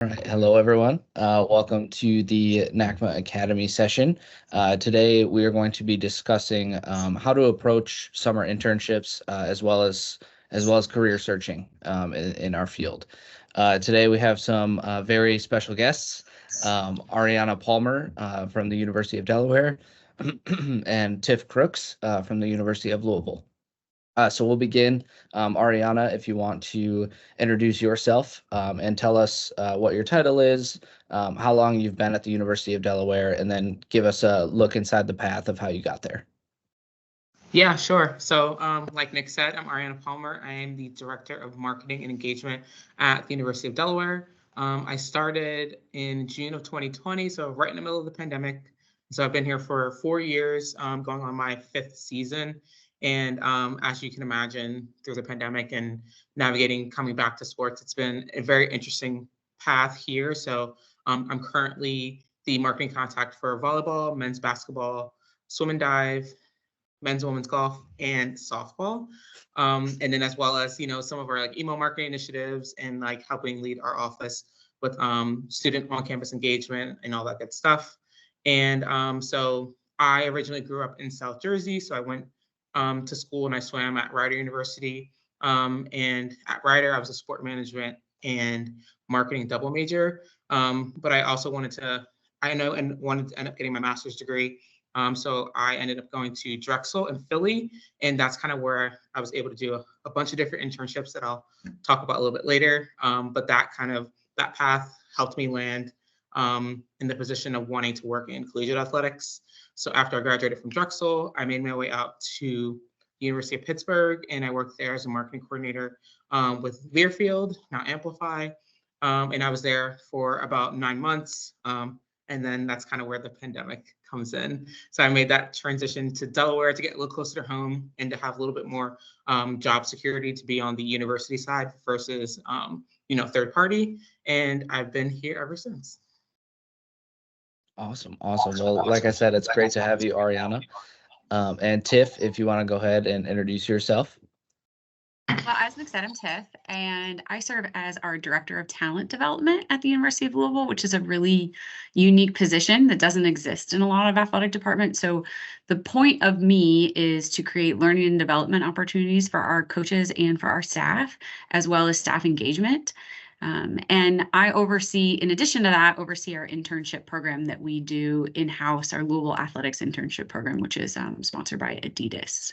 All right. Hello, everyone. Welcome to the NACMA Academy session. Today, we are going to be discussing how to approach summer internships as well as career searching in our field. Today, we have some very special guests, Ariana Palmer from the University of Delaware and Tiff Crooks from the University of Louisville. So we'll begin. Ariana, if you want to introduce yourself and tell us what your title is, how long you've been at the University of Delaware, and then give us a look inside the path of how you got there. Yeah, sure. So, like Nick said, I'm Ariana Palmer. I am the Director of Marketing and Engagement at the University of Delaware. I started in June of 2020, so right in the middle of the pandemic. So I've been here for 4 years, going on my fifth season. And as you can imagine, through the pandemic and navigating coming back to sports, it's been a very interesting path here. So I'm currently the marketing contact for volleyball, men's basketball, swim and dive, men's, women's golf, and softball. And then as well as, some of our like email marketing initiatives and like helping lead our office with student on-campus engagement and all that good stuff. And so I originally grew up in South Jersey. So I went to school and I swam at Rider University. And at Rider, I was a sport management and marketing double major. But I also wanted to end up getting my master's degree. So I ended up going to Drexel in Philly, and that's kind of where I was able to do a bunch of different internships that I'll talk about a little bit later. But that path helped me land in the position of wanting to work in collegiate athletics. So after I graduated from Drexel, I made my way out to the University of Pittsburgh, and I worked there as a marketing coordinator with Learfield, now Amplify. And I was there for about 9 months. And then that's kind of where the pandemic comes in. So I made that transition to Delaware to get a little closer to home and to have a little bit more job security, to be on the university side versus, third party. And I've been here ever since. Awesome. Well, like I said, it's great to have you, Ariana. And Tiff, if you want to go ahead and introduce yourself. Well, as Nick said, I'm Tiff, and I serve as our Director of Talent Development at the University of Louisville, which is a really unique position that doesn't exist in a lot of athletic departments. So the point of me is to create learning and development opportunities for our coaches and for our staff, as well as staff engagement. And I in addition to that, oversee our internship program that we do in-house, our Louisville Athletics Internship Program, which is sponsored by Adidas.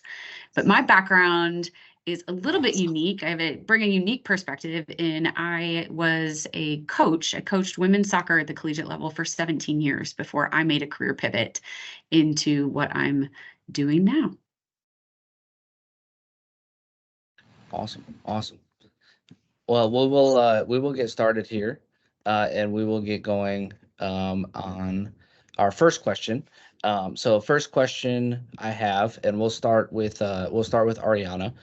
But my background is a little bit unique. Bring a unique perspective in. I was a coach. I coached women's soccer at the collegiate level for 17 years before I made a career pivot into what I'm doing now. Awesome. Well, we will get started here, and we will get going on our first question. So first question I have, and we'll start with Ariana.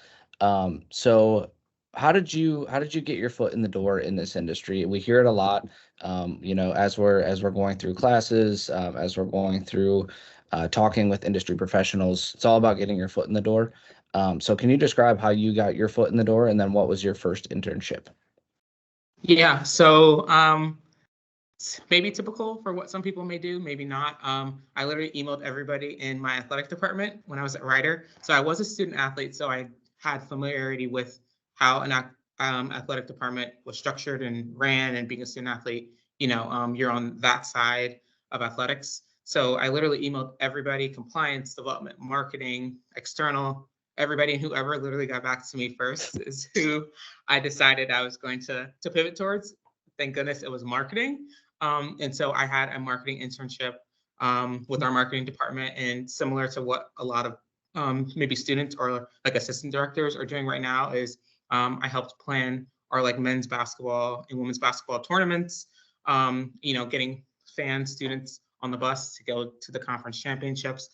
So how did you get your foot in the door in this industry? We hear it a lot, as we're going through classes, as we're going through talking with industry professionals. It's all about getting your foot in the door. So can you describe how you got your foot in the door, and then what was your first internship? Yeah, so maybe typical for what some people may do, maybe not. I literally emailed everybody in my athletic department when I was at Rider. So I was a student athlete, so I had familiarity with how an athletic department was structured and ran, and being a student athlete, you're on that side of athletics. So I literally emailed everybody, compliance, development, marketing, external, everybody, and whoever literally got back to me first is who I decided I was going to pivot towards. Thank goodness it was marketing. And so I had a marketing internship with our marketing department, and similar to what a lot of maybe students or like assistant directors are doing right now is I helped plan our like men's basketball and women's basketball tournaments, getting students on the bus to go to the conference championships,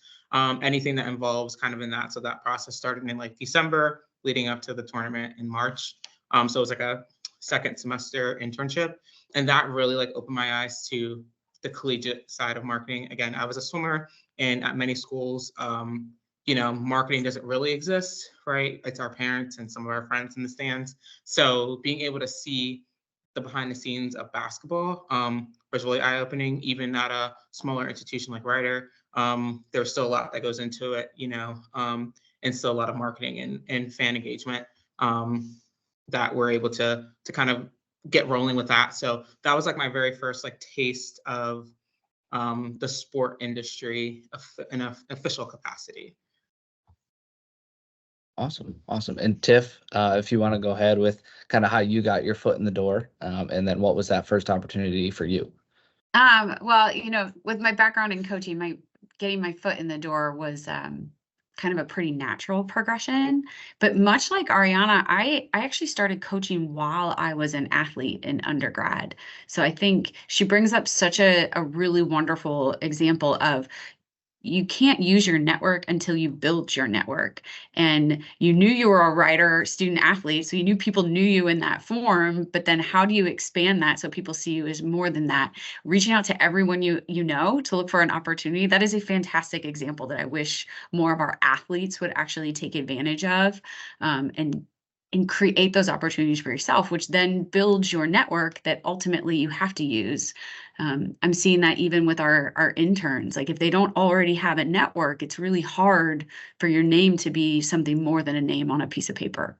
anything that involves kind of in that. So that process started in like December, leading up to the tournament in March. So it was like a second semester internship, and that really like opened my eyes to the collegiate side of marketing. Again, I was a swimmer, and at many schools, marketing doesn't really exist, right? It's our parents and some of our friends in the stands. So being able to see the behind the scenes of basketball was really eye opening. Even at a smaller institution like Rider, there's still a lot that goes into it, and still a lot of marketing and fan engagement that we're able to kind of get rolling with that. So that was like my very first like taste of the sport industry in an official capacity. Awesome. And Tiff, if you want to go ahead with kind of how you got your foot in the door, and then what was that first opportunity for you? Well, with my background in coaching, getting my foot in the door was kind of a pretty natural progression. But much like Ariana, I actually started coaching while I was an athlete in undergrad. So I think she brings up such a really wonderful example of you can't use your network until you build your network. And you knew you were a writer, student athlete, so you knew people knew you in that form, but then how do you expand that so people see you as more than that? Reaching out to everyone you know to look for an opportunity, that is a fantastic example that I wish more of our athletes would actually take advantage of, and create those opportunities for yourself, which then builds your network that ultimately you have to use. I'm seeing that even with our interns. Like if they don't already have a network, it's really hard for your name to be something more than a name on a piece of paper.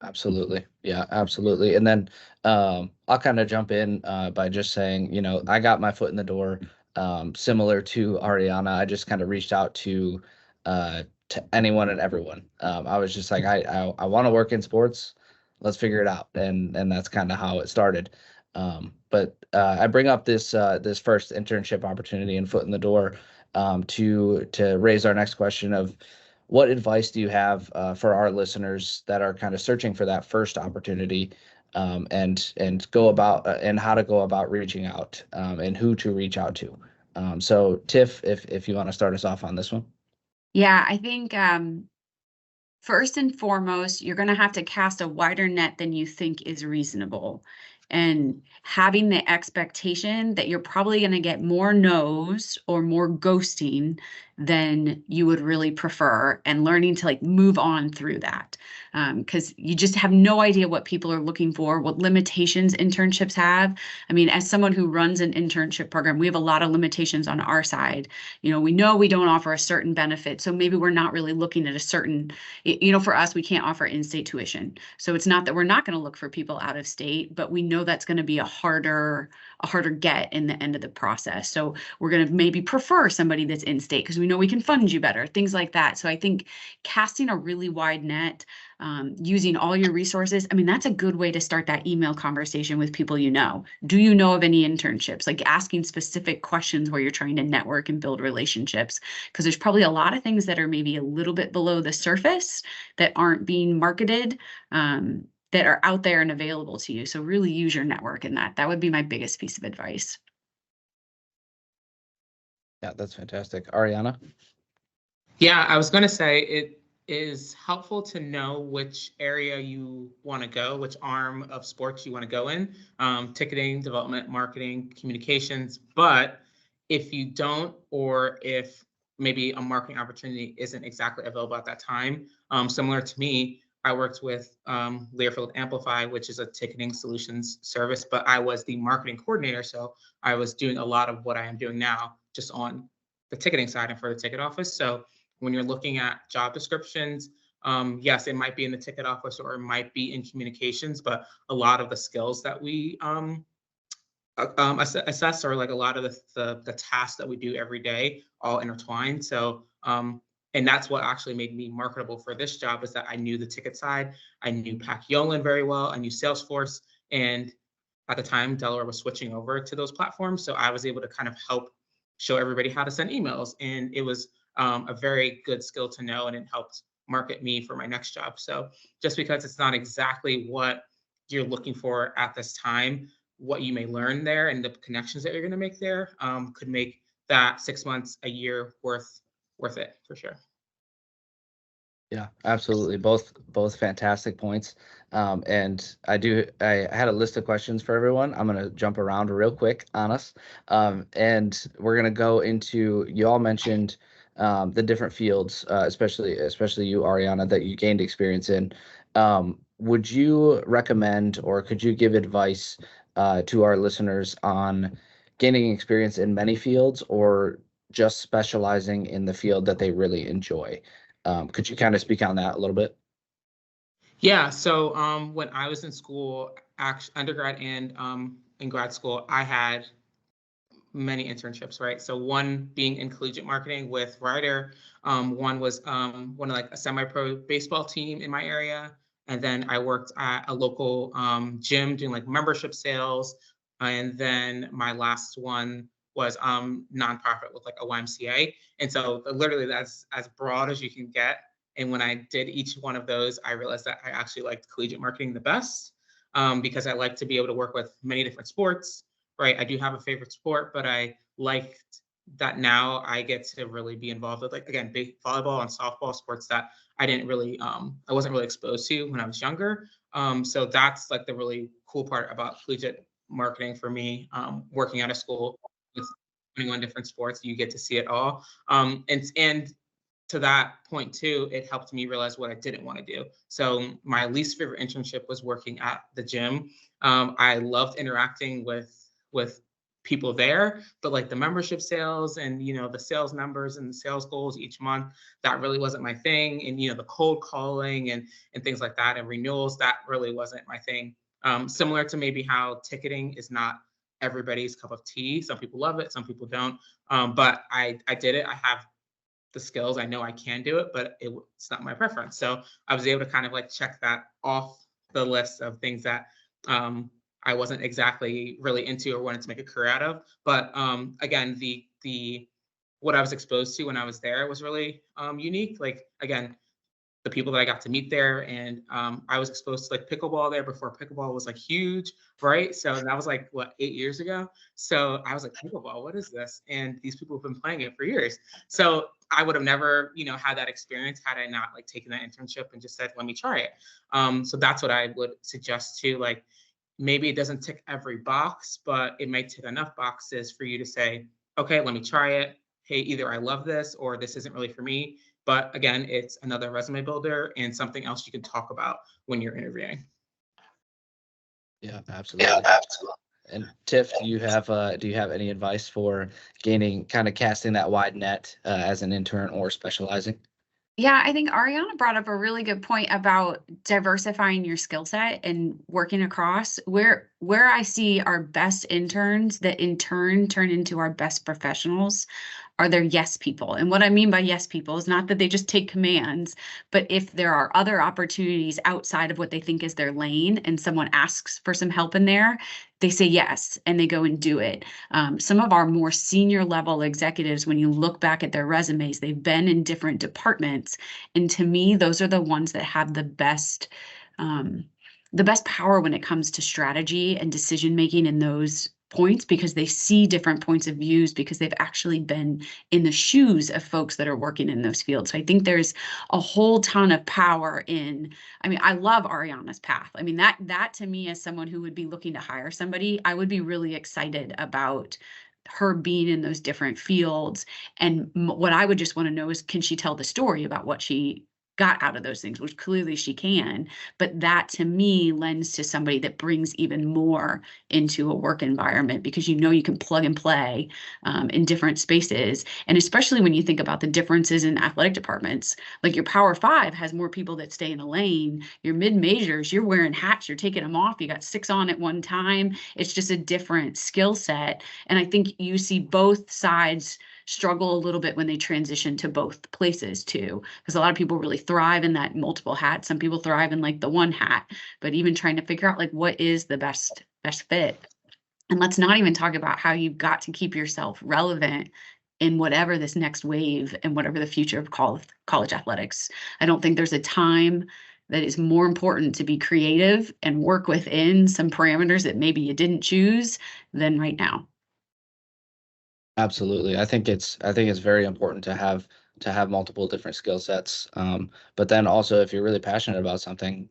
Absolutely. Yeah, absolutely. And then I'll kind of jump in by just saying, I got my foot in the door similar to Ariana. I just kind of reached out to anyone and everyone. I was just like, I want to work in sports. Let's figure it out. And that's kind of how it started. But I bring up this first internship opportunity and foot in the door to raise our next question of, what advice do you have for our listeners that are kind of searching for that first opportunity, and go about and how to go about reaching out, and who to reach out to? So Tiff, if you want to start us off on this one. Yeah, I think first and foremost, you're going to have to cast a wider net than you think is reasonable. And having the expectation that you're probably going to get more no's or more ghosting than you would really prefer, and learning to like move on through that. Because you just have no idea what people are looking for, what limitations internships have. I mean, as someone who runs an internship program, we have a lot of limitations on our side. We know we don't offer a certain benefit, so maybe we're not really looking at a certain, for us, we can't offer in-state tuition. So it's not that we're not going to look for people out of state, but we know that's going to be a harder get in the end of the process. So we're going to maybe prefer somebody that's in-state because we know we can fund you better, things like that. So I think casting a really wide net, using all your resources, I mean, that's a good way to start that email conversation with people you know. Do you know of any internships? Like asking specific questions where you're trying to network and build relationships, because there's probably a lot of things that are maybe a little bit below the surface that aren't being marketed, that are out there and available to you. So really use your network in that. That would be my biggest piece of advice. Yeah, that's fantastic. Ariana? Yeah, I was going to say it is helpful to know which area you want to go, which arm of sports you want to go in, ticketing, development, marketing, communications. But if you don't, or if maybe a marketing opportunity isn't exactly available at that time, similar to me, I worked with Learfield Amplify, which is a ticketing solutions service, but I was the marketing coordinator. So I was doing a lot of what I am doing now, just on the ticketing side and for the ticket office. So when you're looking at job descriptions, yes, it might be in the ticket office or it might be in communications, but a lot of the skills that we assess, or like a lot of the tasks that we do every day, all intertwined. So and that's what actually made me marketable for this job, is that I knew the ticket side, I knew Pack Yolan very well, I knew Salesforce, and at the time Delaware was switching over to those platforms, so I was able to kind of help show everybody how to send emails, and it was a very good skill to know, and it helped market me for my next job. So just because it's not exactly what you're looking for at this time, what you may learn there and the connections that you're going to make there could make that 6 months, a year worth it for sure. Yeah, absolutely. Both fantastic points. And I had a list of questions for everyone. I'm going to jump around real quick on us. And we're going to go into, you all mentioned the different fields, especially you, Ariana, that you gained experience in. would you recommend or could you give advice to our listeners on gaining experience in many fields or just specializing in the field that they really enjoy? Could you kind of speak on that a little bit? Yeah, so when I was in school, undergrad and in grad school, I had many internships, right? So one being in collegiate marketing with Ryder, one was one of like a semi-pro baseball team in my area, and then I worked at a local gym doing like membership sales, and then my last one was nonprofit with like a YMCA, and so literally that's as broad as you can get. And when I did each one of those, I realized that I actually liked collegiate marketing the best because I like to be able to work with many different sports, right? I do have a favorite sport, but I liked that now I get to really be involved with, like, again, big volleyball and softball, sports that I didn't really I wasn't really exposed to when I was younger. So that's like the really cool part about collegiate marketing for me. Working at a school with 21 different sports, you get to see it all. And to that point too, it helped me realize what I didn't want to do. So my least favorite internship was working at the gym. I loved interacting with people there, but like the membership sales and the sales numbers and the sales goals each month, that really wasn't my thing. And the cold calling and things like that and renewals, that really wasn't my thing. Similar to maybe how ticketing is not everybody's cup of tea. Some people love it, some people don't. But I did it. I have the skills. I know I can do it, but it's not my preference. So I was able to kind of like check that off the list of things that I wasn't exactly really into or wanted to make a career out of. But again, the what I was exposed to when I was there was really unique. Like, again, the people that I got to meet there, and I was exposed to like pickleball there before pickleball was like huge, right? So that was like what, 8 years ago. So I was like, pickleball, what is this? And these people have been playing it for years. So I would have never, had that experience had I not like taken that internship and just said, let me try it. So that's what I would suggest too. Like, maybe it doesn't tick every box, but it might tick enough boxes for you to say, okay, let me try it. Hey, either I love this or this isn't really for me. But again, it's another resume builder and something else you can talk about when you're interviewing. Yeah, absolutely. And Tiff, do you have any advice for kind of casting that wide net as an intern or specializing? Yeah, I think Ariana brought up a really good point about diversifying your skill set and working across. Where I see our best interns that in turn turn into our best professionals are their yes people. And what I mean by yes people is not that they just take commands, but if there are other opportunities outside of what they think is their lane and someone asks for some help in there, they say yes and they go and do it. Some of our more senior level executives, when you look back at their resumes, they've been in different departments. And to me, those are the ones that have the best power when it comes to strategy and decision making in those points, because they see different points of views because they've actually been in the shoes of folks that are working in those fields. So I think there's a whole ton of power in, I mean, I love Ariana's path. I mean, that to me, as someone who would be looking to hire somebody, I would be really excited about her being in those different fields. And what I would just want to know is, can she tell the story about what she got out of those things, which clearly she can. But that to me lends to somebody that brings even more into a work environment, because you can plug and play in different spaces. And especially when you think about the differences in athletic departments, like your Power Five has more people that stay in a lane. Your mid majors, you're wearing hats, you're taking them off, you got 6 on at one time. It's just a different skill set. And I think you see both sides struggle a little bit when they transition to both places too, because a lot of people really thrive in that multiple hat. Some people thrive in like the one hat, but even trying to figure out like what is the best fit. And let's not even talk about how you've got to keep yourself relevant in whatever this next wave and whatever the future of college athletics. I don't think there's a time that is more important to be creative and work within some parameters that maybe you didn't choose than right now. Absolutely. I think it's very important to have multiple different skill sets. But then also if you're really passionate about something,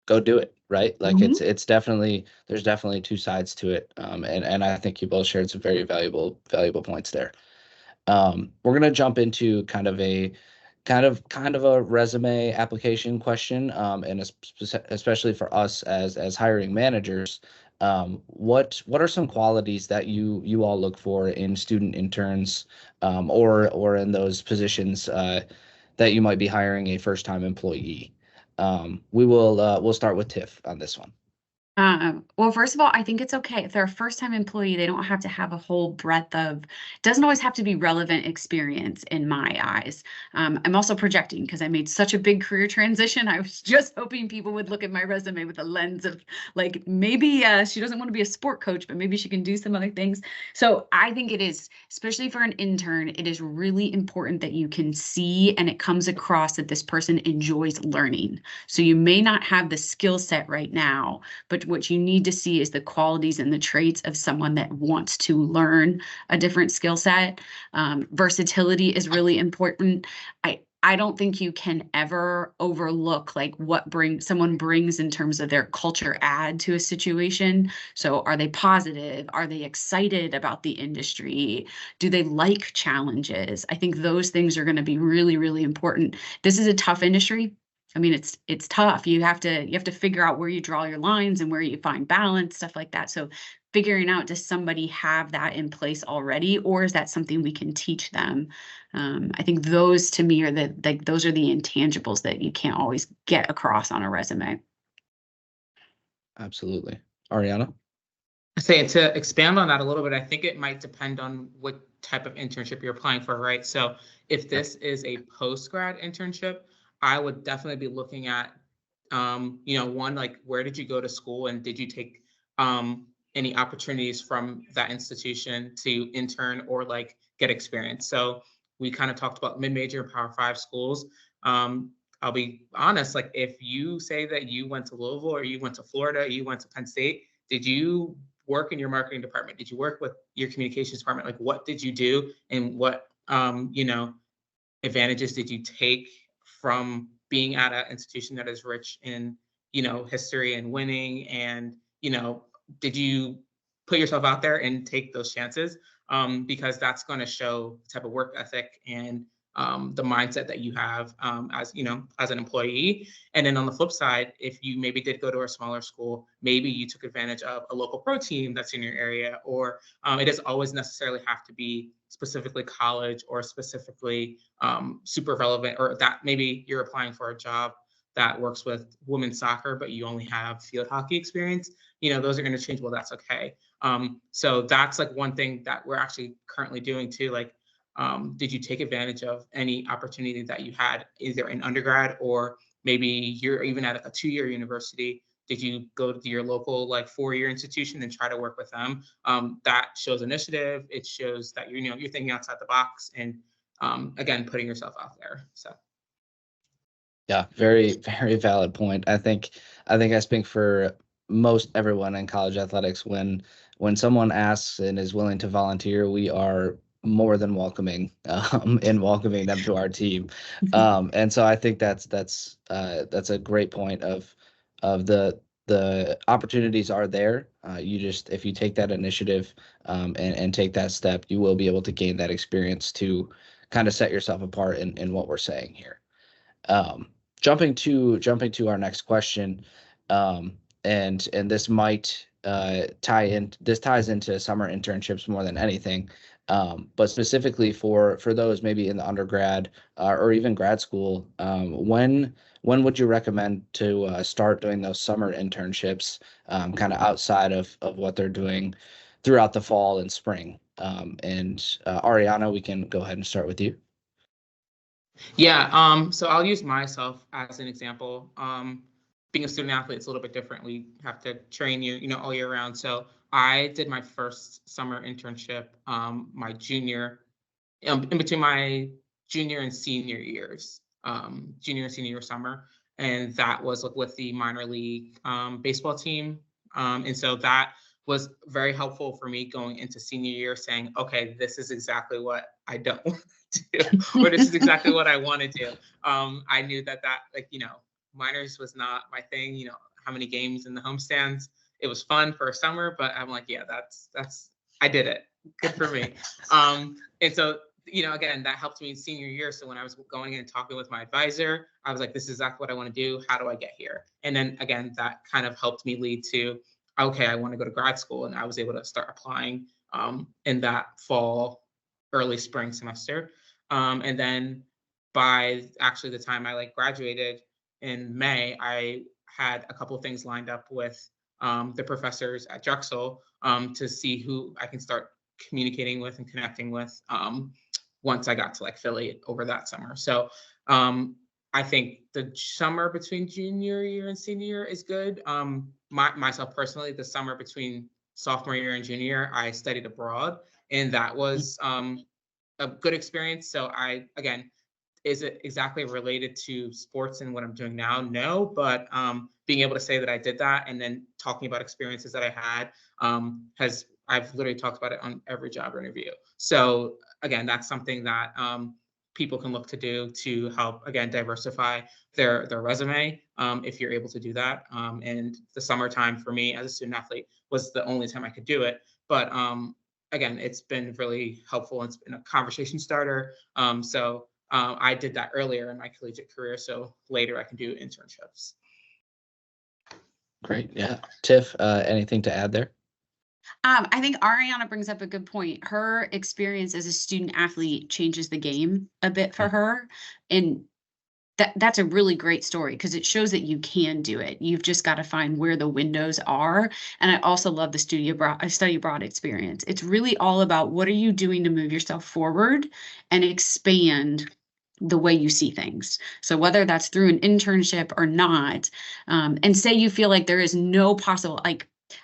go do it, right? Like Mhm. it's definitely there's definitely two sides to it. And I think you both shared some very valuable points there. We're gonna jump into kind of kind of a resume application question, and especially for us as hiring managers. What are some qualities that you all look for in student interns, or in those positions that you might be hiring a first-time employee? We'll start with Tiff on this one. Well, first of all, I think it's okay. If they're a first-time employee, they don't have to have a whole breadth of, doesn't always have to be relevant experience in my eyes. I'm also projecting because I made such a big career transition. I was just hoping people would look at my resume with a lens of like, maybe she doesn't want to be a sport coach, but maybe she can do some other things. So I think it is, especially for an intern, it is really important that you can see and it comes across that this person enjoys learning. So you may not have the skill set right now, but what you need to see is the qualities and the traits of someone that wants to learn a different skill set. Versatility is really important. I don't think you can ever overlook like what someone brings in terms of their culture add to a situation. So are they positive? Are they excited about the industry? Do they like challenges? I think those things are going to be really, really important. This is a tough industry. I mean, it's tough. You have to figure out where you draw your lines and where you find balance, stuff like that. So figuring out, does somebody have that in place already, or is that something we can teach them? I think those to me are those are the intangibles that you can't always get across on a resume. Absolutely. Ariana? I say to expand on that a little bit, I think it might depend on what type of internship you're applying for, right? So if this is a post-grad internship, I would definitely be looking at, one, like, where did you go to school and did you take any opportunities from that institution to intern or like get experience? So we kind of talked about mid-major and Power 5 schools. I'll be honest, like if you say that you went to Louisville or you went to Florida, you went to Penn State, did you work in your marketing department? Did you work with your communications department? Like what did you do and what, advantages did you take from being at an institution that is rich in, history and winning? And, did you put yourself out there and take those chances? Because that's going to show the type of work ethic and the mindset that you have as an employee. And then on the flip side, if you maybe did go to a smaller school, maybe you took advantage of a local pro team that's in your area, or it doesn't always necessarily have to be specifically college or specifically super relevant, or that maybe you're applying for a job that works with women's soccer, but you only have field hockey experience. Those are going to change. Well, that's okay. So that's like one thing that we're actually currently doing too. Like, did you take advantage of any opportunity that you had either in undergrad or maybe you're even at a 2-year university? Did you go to your local like 4-year institution and try to work with them? That shows initiative. It shows that you're thinking outside the box and again putting yourself out there. So. Yeah, very, very valid point. I think I speak for most everyone in college athletics when someone asks and is willing to volunteer, we are more than welcoming in welcoming them to our team. And so I think that's a great point of the opportunities are there. If you take that initiative and take that step, you will be able to gain that experience to kind of set yourself apart in what we're saying here. Jumping to our next question, and this might this ties into summer internships more than anything, but specifically for those maybe in the undergrad or even grad school, when would you recommend to start doing those summer internships, kind of outside of what they're doing throughout the fall and spring? And Ariana, we can go ahead and start with you. Yeah, so I'll use myself as an example. Being a student athlete, it's a little bit different. We have to train you, all year round. So I did my first summer internship my junior, in between my junior and senior years, junior and senior year summer. And that was with the minor league baseball team. And so that was very helpful for me going into senior year saying, okay, this is exactly what I don't want to do, or this is exactly what I want to do. I knew that minors was not my thing, how many games in the homestands. It was fun for a summer, but I'm like, yeah, that's I did it. Good for me. And so again, that helped me in senior year. So when I was going in and talking with my advisor, I was like, this is exactly what I want to do. How do I get here? And then again, that kind of helped me lead to, okay, I want to go to grad school. And I was able to start applying in that fall, early spring semester. And then by actually the time I graduated in May, I had a couple of things lined up with the professors at Drexel to see who I can start communicating with and connecting with once I got to Philly over that summer. So I think the summer between junior year and senior year is good. Myself personally, the summer between sophomore year and junior year, I studied abroad, and that was a good experience. So again, is it exactly related to sports and what I'm doing now? No, but being able to say that I did that and then talking about experiences that I had I've literally talked about it on every job interview. So again, that's something that people can look to do to help, again, diversify their resume if you're able to do that. And the summertime for me as a student athlete was the only time I could do it. But again, it's been really helpful. It's been a conversation starter. So I did that earlier in my collegiate career. So later I can do internships. Great. Yeah. Tiff, anything to add there? I think Ariana brings up a good point. Her experience as a student athlete changes the game a bit for her. And that's a really great story because it shows that you can do it. You've just got to find where the windows are. And I also love the study abroad experience. It's really all about what are you doing to move yourself forward and expand the way you see things. So whether that's through an internship or not, and say you feel like there is no possible,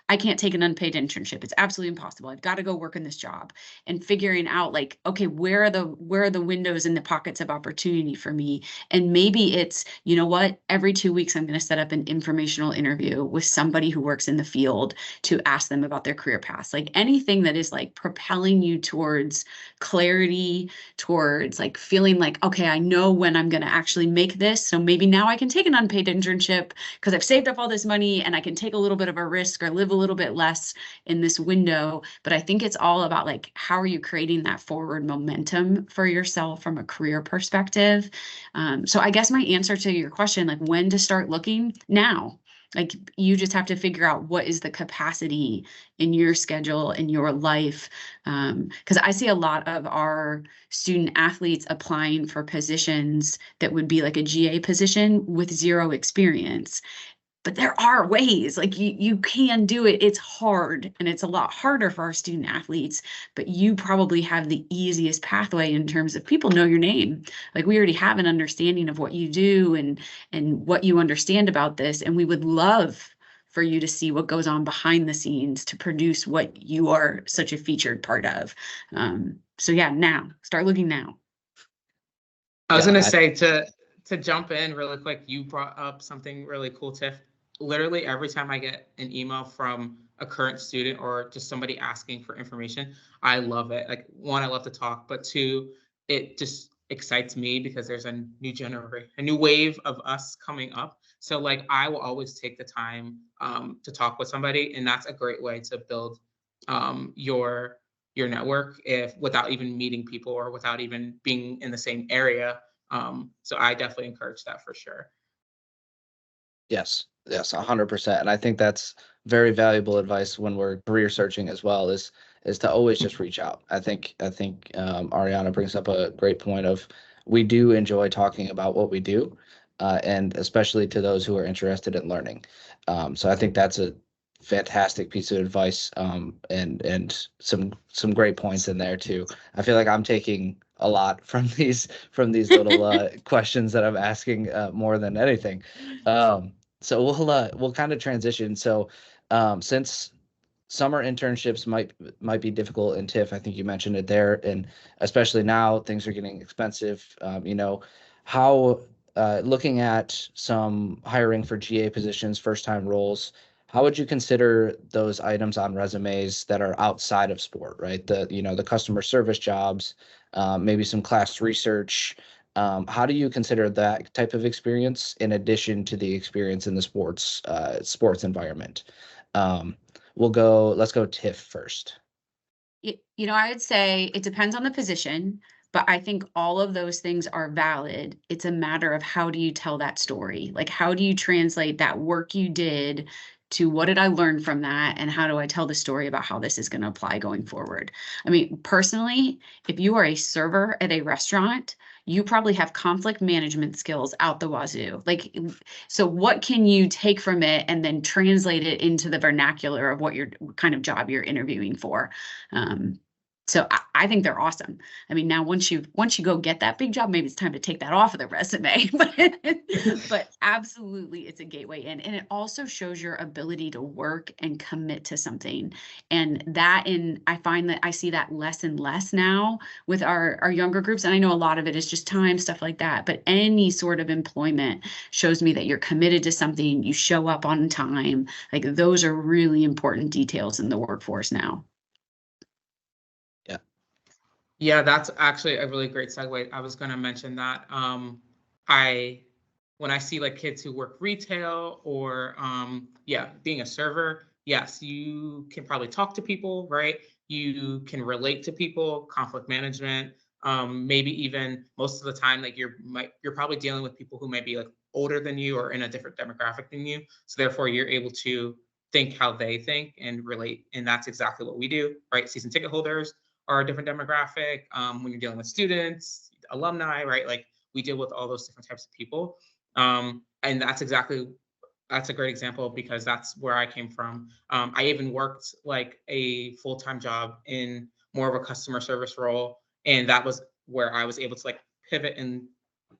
I can't take an unpaid internship. It's absolutely impossible. I've got to go work in this job, and figuring out okay, where are the windows and the pockets of opportunity for me? And maybe it's, you know what, every 2 weeks, I'm going to set up an informational interview with somebody who works in the field to ask them about their career paths. Anything that is propelling you towards clarity, towards feeling okay, I know when I'm going to actually make this. So maybe now I can take an unpaid internship because I've saved up all this money and I can take a little bit of a risk or live a little bit less in this window. But I think it's all about how are you creating that forward momentum for yourself from a career perspective? So I guess my answer to your question, when to start looking, now. You just have to figure out what is the capacity in your schedule, in your life. Because I see a lot of our student athletes applying for positions that would be a GA position with zero experience. But there are ways, you can do it. It's hard, and it's a lot harder for our student athletes, but you probably have the easiest pathway in terms of people know your name. We already have an understanding of what you do and what you understand about this. And we would love for you to see what goes on behind the scenes to produce what you are such a featured part of. So yeah, now start looking now. I was going to say to jump in really quick, you brought up something really cool, Tiff. Literally every time I get an email from a current student or just somebody asking for information, I love it. One, I love to talk, but two, it just excites me because there's a new wave of us coming up. So I will always take the time to talk with somebody, and that's a great way to build your network without even meeting people or without even being in the same area. So I definitely encourage that for sure. Yes, 100%. And I think that's very valuable advice when we're career searching as well, is to always just reach out. I think Ariana brings up a great point of we do enjoy talking about what we do, and especially to those who are interested in learning. So I think that's a fantastic piece of advice, and some great points in there too. I feel like I'm taking a lot from these little questions that I'm asking more than anything. So we'll kind of transition. So since summer internships might be difficult in TIFF, I think you mentioned it there, and especially now things are getting expensive. How looking at some hiring for GA positions, first time roles, how would you consider those items on resumes that are outside of sport, right? The customer service jobs, maybe some class research. How do you consider that type of experience in addition to the experience in the sports environment? Let's go TIFF first. I would say it depends on the position, But I think all of those things are valid. It's a matter of how do you tell that story? Like, how do you translate that work you did to what did I learn from that? And how do I tell the story about how this is going to apply going forward? I mean, personally, if you are a server at a restaurant, you probably have conflict management skills out the wazoo. Like, so what can you take from it and then translate it into the vernacular of what kind of job you're interviewing for? So I think they're awesome. I mean, now once you go get that big job, maybe it's time to take that off of the resume. But absolutely, it's a gateway in, and it also shows your ability to work and commit to something. And I find that I see that less and less now with our younger groups. And I know a lot of it is just time, stuff like that. But any sort of employment shows me that you're committed to something. You show up on time. Like, those are really important details in the workforce now. Yeah, that's actually a really great segue. I was going to mention that. When I see like kids who work retail or being a server, yes, you can probably talk to people, right? You can relate to people, conflict management. Maybe even most of the time, like you're probably dealing with people who might be like older than you or in a different demographic than you. So therefore, you're able to think how they think and relate, and that's exactly what we do, right? Season ticket holders are a different demographic. When you're dealing with students, alumni, right? Like we deal with all those different types of people. And that's a great example because that's where I came from. I even worked like a full-time job in more of a customer service role. And that was where I was able to like pivot and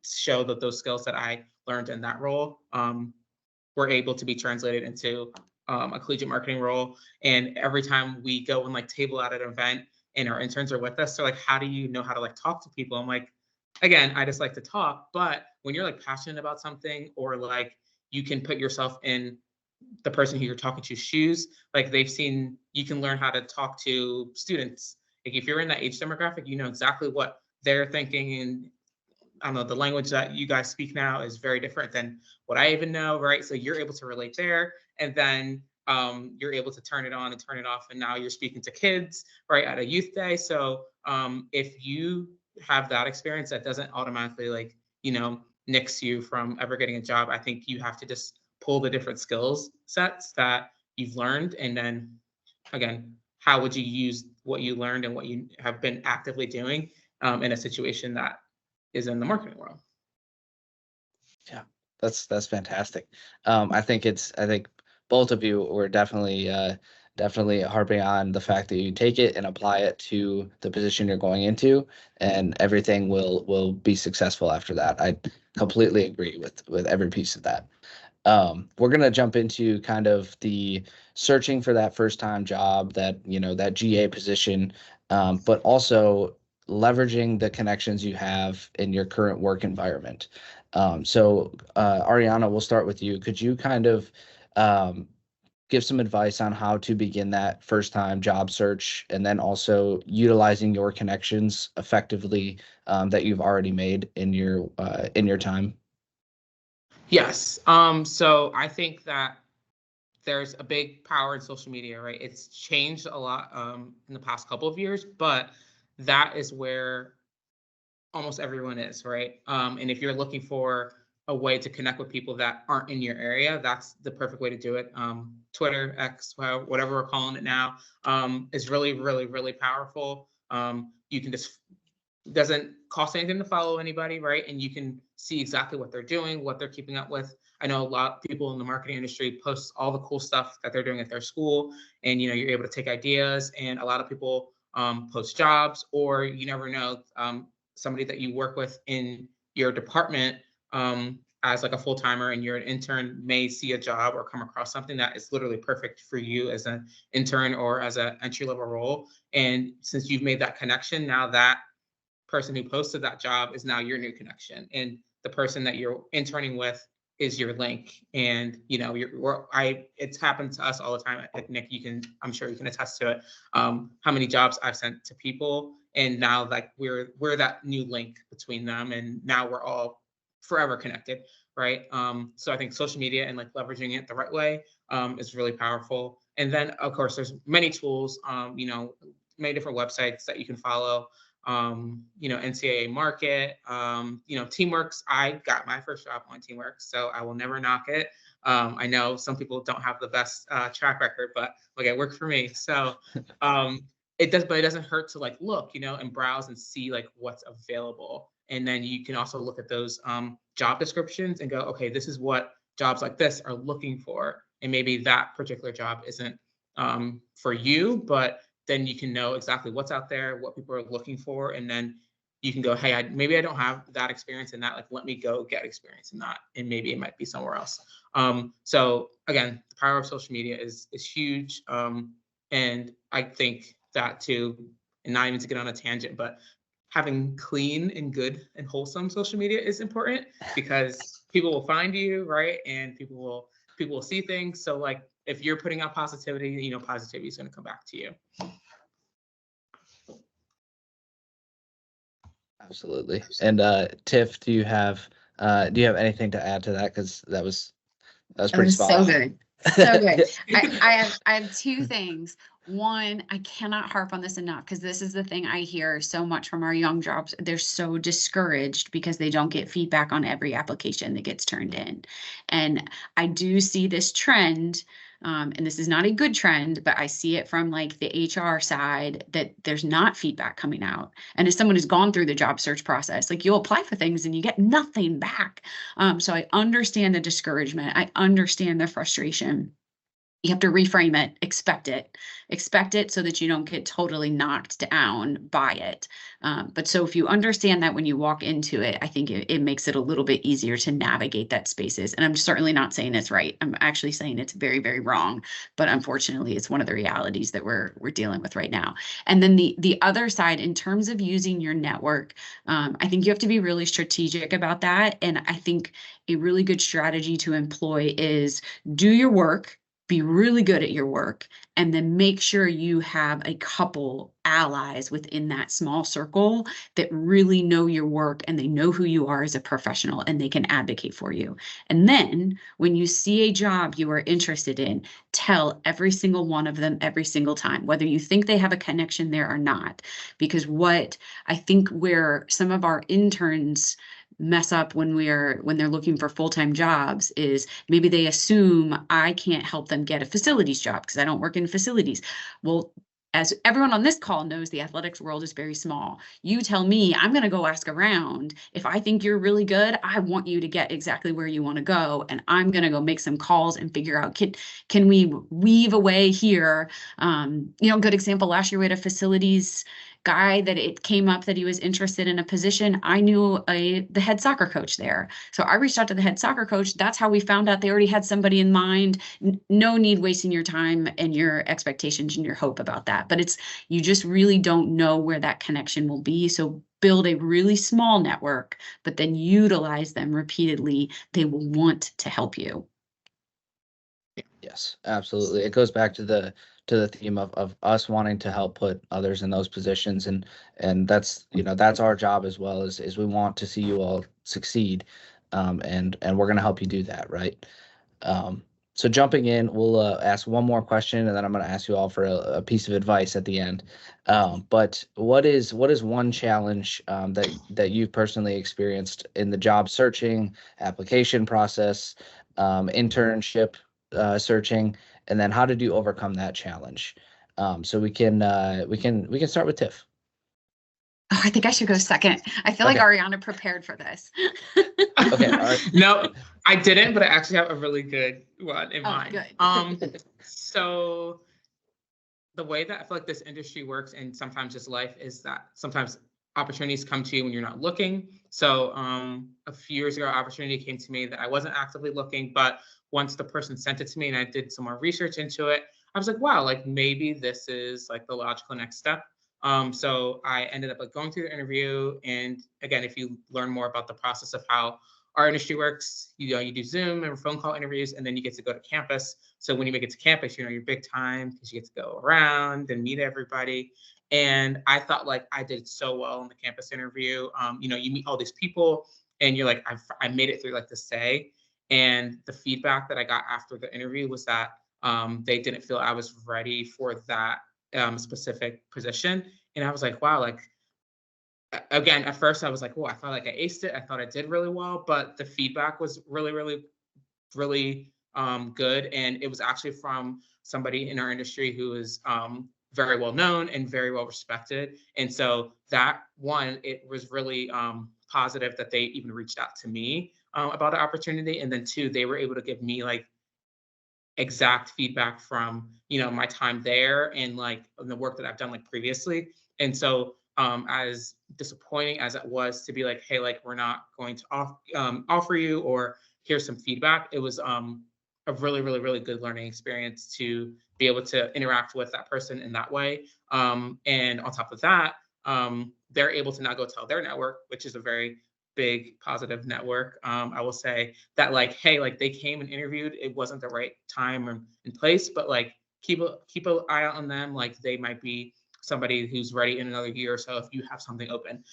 show that those skills that I learned in that role were able to be translated into a collegiate marketing role. And every time we go and like table at an event, and our interns are with us, they're like, how do you know how to like talk to people? I'm like, again, I just like to talk. But when you're like passionate about something, or like you can put yourself in the person who you're talking to's shoes, like you can learn how to talk to students. Like if you're in that age demographic, you know exactly what they're thinking. And I don't know, the language that you guys speak now is very different than what I even know, right? So you're able to relate there. And then you're able to turn it on and turn it off. And now you're speaking to kids, right, at a youth day. So if you have that experience, that doesn't automatically like, nix you from ever getting a job. I think you have to just pull the different skills sets that you've learned. And then again, how would you use what you learned and what you have been actively doing in a situation that is in the marketing world? Yeah, that's fantastic. I think both of you were definitely harping on the fact that you take it and apply it to the position you're going into, and everything will be successful after that. I completely agree with every piece of that. We're gonna jump into kind of the searching for that first time job, that that GA position, but also leveraging the connections you have in your current work environment. So Ariana, we'll start with you. Could you kind of give some advice on how to begin that first time job search, and then also utilizing your connections effectively that you've already made in your time? Yes. So I think that there's a big power in social media, right? It's changed a lot in the past couple of years, but that is where almost everyone is, right? And if you're looking for a way to connect with people that aren't in your area, that's the perfect way to do it. Twitter, X, whatever we're calling it now, is really, really, really powerful. You can just, doesn't cost anything to follow anybody, right? And you can see exactly what they're doing, what they're keeping up with. I know a lot of people in the marketing industry post all the cool stuff that they're doing at their school, and you're able to take ideas. And a lot of people post jobs, or you never know, somebody that you work with in your department as like a full-timer and you're an intern may see a job or come across something that is literally perfect for you as an intern or as an entry-level role. And since you've made that connection, now that person who posted that job is now your new connection, and the person that you're interning with is your link. And it's happened to us all the time. Nick, I'm sure you can attest to it. How many jobs I've sent to people, and now like we're that new link between them, and now we're all forever connected, right? So I think social media and like leveraging it the right way is really powerful. And then of course there's many tools, many different websites that you can follow. NCAA market, Teamworks. I got my first job on Teamworks, so I will never knock it. I know some people don't have the best track record, but it worked for me. So it doesn't hurt to look, and browse and see what's available. And then you can also look at those job descriptions and go, okay, this is what jobs like this are looking for. And maybe that particular job isn't for you, but then you can know exactly what's out there, what people are looking for. And then you can go, hey, maybe I don't have that experience in that. Let me go get experience in that. And maybe it might be somewhere else. So again, the power of social media is huge. And I think that too, and not even to get on a tangent, but having clean and good and wholesome social media is important, because people will find you, right? And people will see things. So if you're putting out positivity, positivity is going to come back to you. Absolutely. And Tiff, do you have anything to add to that? Because that was pretty spot on. So good. So good. I have two things. One, I cannot harp on this enough, because this is the thing I hear so much from our young jobs. They're so discouraged because they don't get feedback on every application that gets turned in. And I do see this trend, and this is not a good trend, but I see it from the HR side, that there's not feedback coming out. And as someone who's gone through the job search process, you'll apply for things and you get nothing back. So I understand the discouragement. I understand the frustration. You have to reframe it, expect it so that you don't get totally knocked down by it. But so if you understand that when you walk into it, I think it makes it a little bit easier to navigate that spaces. And I'm certainly not saying it's right. I'm actually saying it's very, very wrong. But unfortunately, it's one of the realities that we're dealing with right now. And then the other side, in terms of using your network, I think you have to be really strategic about that. And I think a really good strategy to employ is do your work, be really good at your work, and then make sure you have a couple allies within that small circle that really know your work and they know who you are as a professional and they can advocate for you. And then when you see a job you are interested in, tell every single one of them every single time, whether you think they have a connection there or not. Because what I think where some of our interns mess up when they're looking for full-time jobs is maybe they assume I can't help them get a facilities job because I don't work in facilities. Well, as everyone on this call knows, the athletics world is very small. You tell me, I'm going to go ask around. If I think you're really good, I want you to get exactly where you want to go. And I'm going to go make some calls and figure out, can we weave away here? Good example, last year we had a facilities guy that it came up that he was interested in a position. I knew the head soccer coach there. So I reached out to the head soccer coach. That's how we found out they already had somebody in mind. No need wasting your time and your expectations and your hope about that. But you just really don't know where that connection will be. So build a really small network, but then utilize them repeatedly. They will want to help you. Yes, absolutely. It goes back to the theme of us wanting to help put others in those positions, and that's that's our job as well, is we want to see you all succeed, and we're going to help you do that, right? So jumping in, we'll ask one more question, and then I'm going to ask you all for a piece of advice at the end. But what is one challenge that you've personally experienced in the job searching, application process, internship searching, and then how did you overcome that challenge? So we can start with Tiff. Oh, I think I should go second. I feel like Ariana prepared for this. Okay. All right. No, I didn't, but I actually have a really good one in mind. Good. So the way that I feel like this industry works, and sometimes just life, is that sometimes opportunities come to you when you're not looking. So a few years ago, opportunity came to me that I wasn't actively looking, but once the person sent it to me and I did some more research into it, I was like, wow, maybe this is the logical next step. So I ended up going through the interview. And again, if you learn more about the process of how our industry works, you do Zoom and phone call interviews, and then you get to go to campus. So when you make it to campus, you're big time because you get to go around and meet everybody. And I thought I did so well in the campus interview. You meet all these people and you're like, I made it through the say. And the feedback that I got after the interview was that they didn't feel I was ready for that specific position. And I was like, wow, again, at first I was like, oh, I felt like I aced it. I thought I did really well, but the feedback was really, really, really good. And it was actually from somebody in our industry who is very well known and very well respected. And so that one, it was really positive that they even reached out to me about the opportunity. And then two, they were able to give me like exact feedback from, you know, my time there and like the work that I've done like previously. And so as disappointing as it was to be like, hey, like we're not going to offer you, or here's some feedback, it was a really, really, really good learning experience to be able to interact with that person in that way. And on top of that, they're able to now go tell their network, which is a very big positive network. I will say that like, hey, like they came and interviewed, it wasn't the right time or in place, but like keep an eye out on them. Like they might be somebody who's ready in another year or so if you have something open.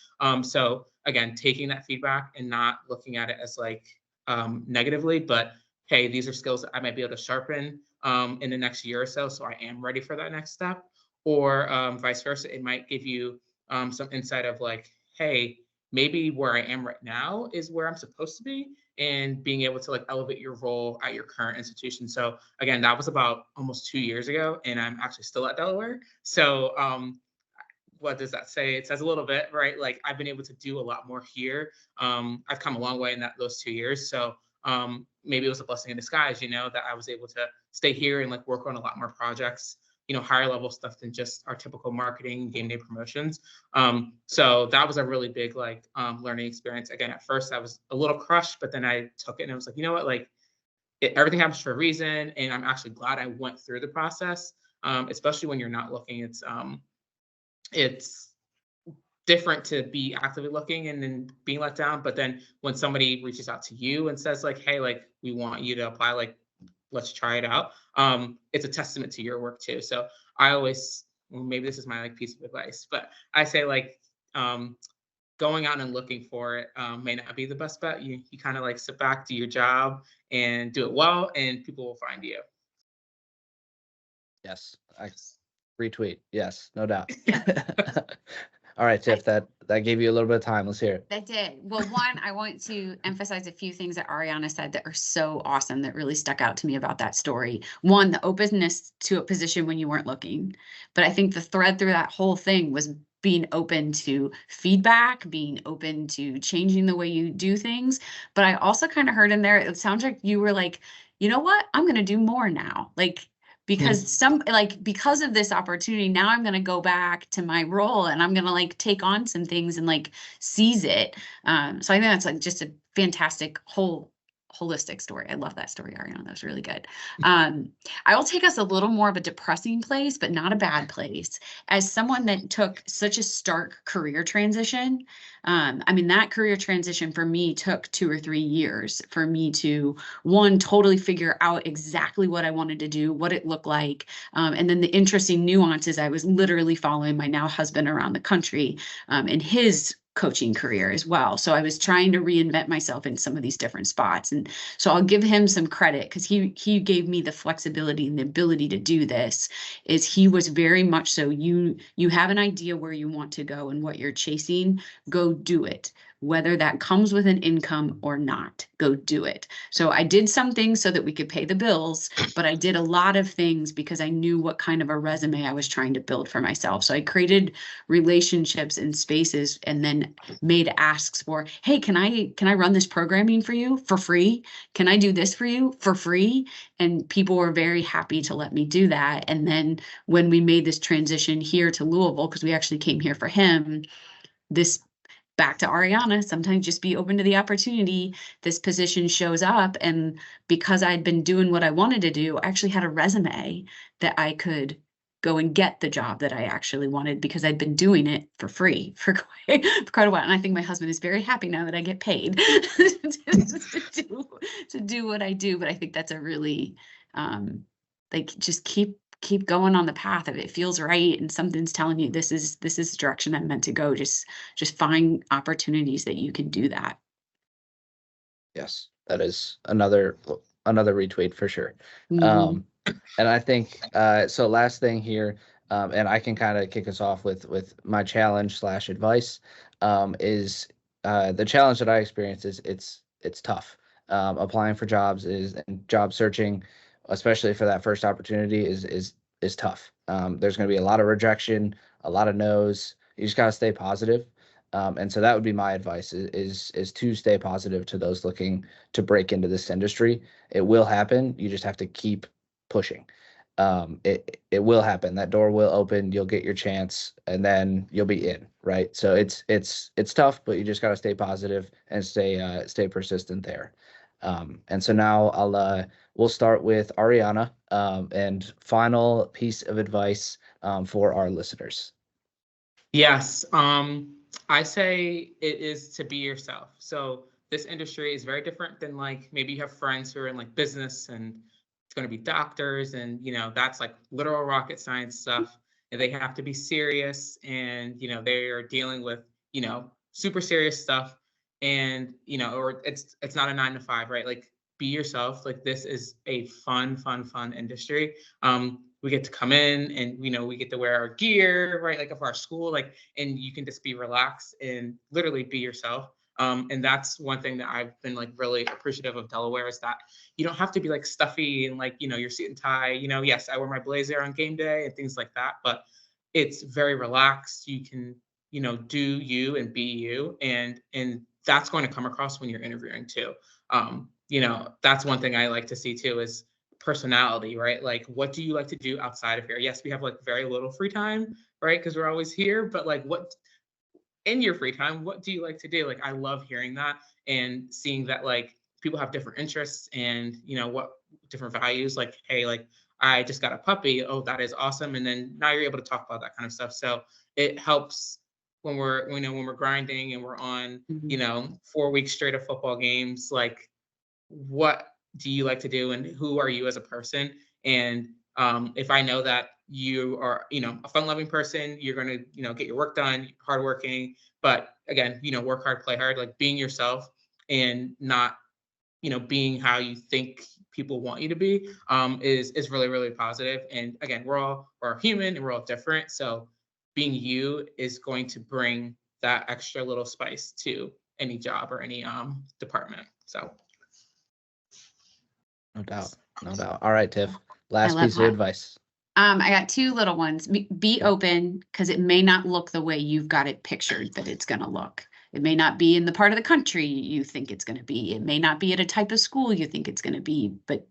So again, taking that feedback and not looking at it as like negatively, but hey, these are skills that I might be able to sharpen in the next year or so. So I am ready for that next step. Or vice versa, it might give you some insight of like, hey, maybe where I am right now is where I'm supposed to be, and being able to like elevate your role at your current institution. So again, that was about almost 2 years ago, and I'm actually still at Delaware. So what does that say? It says a little bit, right? Like I've been able to do a lot more here. I've come a long way in those 2 years. So maybe it was a blessing in disguise, you know, that I was able to stay here and like work on a lot more projects, you know, higher level stuff than just our typical marketing, game day promotions. So that was a really big like learning experience. Again, at first I was a little crushed, but then I took it and I was like, you know what, like everything happens for a reason. And I'm actually glad I went through the process, especially when you're not looking. It's different to be actively looking and then being let down. But then when somebody reaches out to you and says like, hey, like we want you to apply, like let's try it out. It's a testament to your work too. So I always, well, maybe this is my like piece of advice, but I say like going out and looking for it may not be the best bet. You kind of like sit back, do your job, and do it well, and people will find you. Yes, I retweet. Yes, no doubt. All right, Tiff, that gave you a little bit of time. Let's hear it. That did. Well, one, I want to emphasize a few things that Ariana said that are so awesome that really stuck out to me about that story. One, the openness to a position when you weren't looking. But I think the thread through that whole thing was being open to feedback, being open to changing the way you do things. But I also kind of heard in there, it sounds like you were like, you know what? I'm going to do more now. Like, because because of this opportunity, now I'm going to go back to my role and I'm going to like take on some things and like seize it. So I think that's like just a fantastic holistic story. I love that story, Ariana. That was really good. I will take us a little more of a depressing place, but not a bad place. As someone that took such a stark career transition, I mean, that career transition for me took 2 or 3 years for me to, one, totally figure out exactly what I wanted to do, what it looked like. And then the interesting nuances, I was literally following my now husband around the country in his coaching career as well. So I was trying to reinvent myself in some of these different spots. And so I'll give him some credit because he gave me the flexibility and the ability to do this. Is he was very much so, you have an idea where you want to go and what you're chasing, go do it. Whether that comes with an income or not, go do it. So I did some things so that we could pay the bills, but I did a lot of things because I knew what kind of a resume I was trying to build for myself. So I created relationships and spaces and then made asks for, hey, can I run this programming for you for free? Can I do this for you for free? And people were very happy to let me do that. And then when we made this transition here to Louisville, because we actually came here for him, this back to Ariana, sometimes just be open to the opportunity. This position shows up. And because I'd been doing what I wanted to do, I actually had a resume that I could go and get the job that I actually wanted because I'd been doing it for free for quite a while. And I think my husband is very happy now that I get paid to do what I do. But I think that's a really, like, just keep going on the path. If it feels right and something's telling you this is the direction I'm meant to go, just find opportunities that you can do that. Yes, that is another retweet for sure. Mhm. And I think so last thing here, and I can kind of kick us off with my challenge / advice. Is The challenge that I experience is it's tough. Applying for jobs and job searching, especially for that first opportunity, is tough. There's going to be a lot of rejection, a lot of no's. You just got to stay positive. And so that would be my advice is to stay positive to those looking to break into this industry. It will happen. You just have to keep pushing. It will happen. That door will open. You'll get your chance, and then you'll be in. Right. So it's tough, but you just got to stay positive and stay persistent there. And so now we'll start with Ariana, and final piece of advice for our listeners. Yes. I say it is to be yourself. So this industry is very different than like maybe you have friends who are in like business and it's going to be doctors and that's like literal rocket science stuff. And they have to be serious and they are dealing with super serious stuff and or it's not a 9 to 5, right? Like be yourself. Like this is a fun industry. We get to come in and we get to wear our gear, right? Like of our school, like, and you can just be relaxed and literally be yourself. And that's one thing that I've been like really appreciative of Delaware is that you don't have to be like stuffy and like, your suit and tie, yes, I wear my blazer on game day and things like that, but it's very relaxed. You can, do you and be you. And that's going to come across when you're interviewing too. That's one thing I like to see too is personality, right? Like, what do you like to do outside of here? Yes, we have like very little free time, right? Because we're always here, but like what in your free time, what do you like to do? Like, I love hearing that and seeing that like people have different interests and what different values. Like, hey, like I just got a puppy. Oh, that is awesome. And then now you're able to talk about that kind of stuff. So it helps when we're grinding and we're on, 4 weeks straight of football games. Like, what do you like to do and who are you as a person? And if I know that you are, a fun-loving person, you're going to, get your work done, hardworking, but again, work hard, play hard, like being yourself and not, being how you think people want you to be is really, really positive. And again, we're human and we're all different. So being you is going to bring that extra little spice to any job or any department. So. No doubt. No doubt. All right, Tiff. Last love piece of that. advice. I got 2 little ones. Be open because it may not look the way you've got it pictured that it's going to look. It may not be in the part of the country you think it's going to be. It may not be at a type of school you think it's going to be, but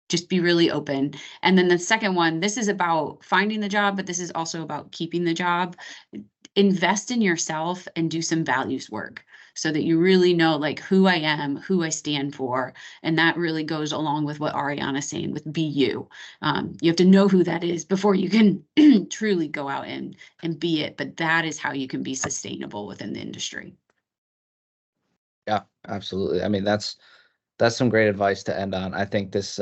just be really open. And then the second one, this is about finding the job, but this is also about keeping the job. Invest in yourself and do some values work so that you really know like who I am, who I stand for. And that really goes along with what Ariana's saying with be you. You have to know who that is before you can truly go out and be it. But that is how you can be sustainable within the industry. Yeah, absolutely. I mean, that's some great advice to end on. I think this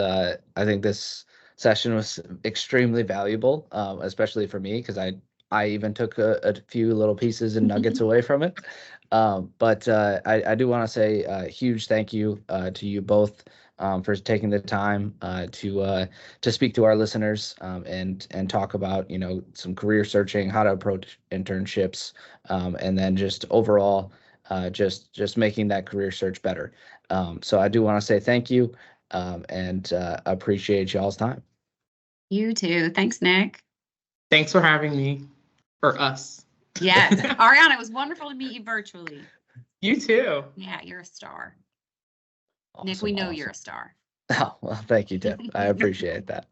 session was extremely valuable, especially for me because I even took a few little pieces and nuggets away from it. But I do want to say a huge thank you to you both for taking the time to speak to our listeners and talk about some career searching, how to approach internships, and then just overall just making that career search better. So I do want to say thank you and appreciate y'all's time. You too. Thanks, Nick. Thanks for having me. For us. Yes. Ariana, it was wonderful to meet you virtually. You too. Yeah, you're a star. Awesome, Nick, we know awesome. you're a star. Oh, well, thank you, Tim. I appreciate that.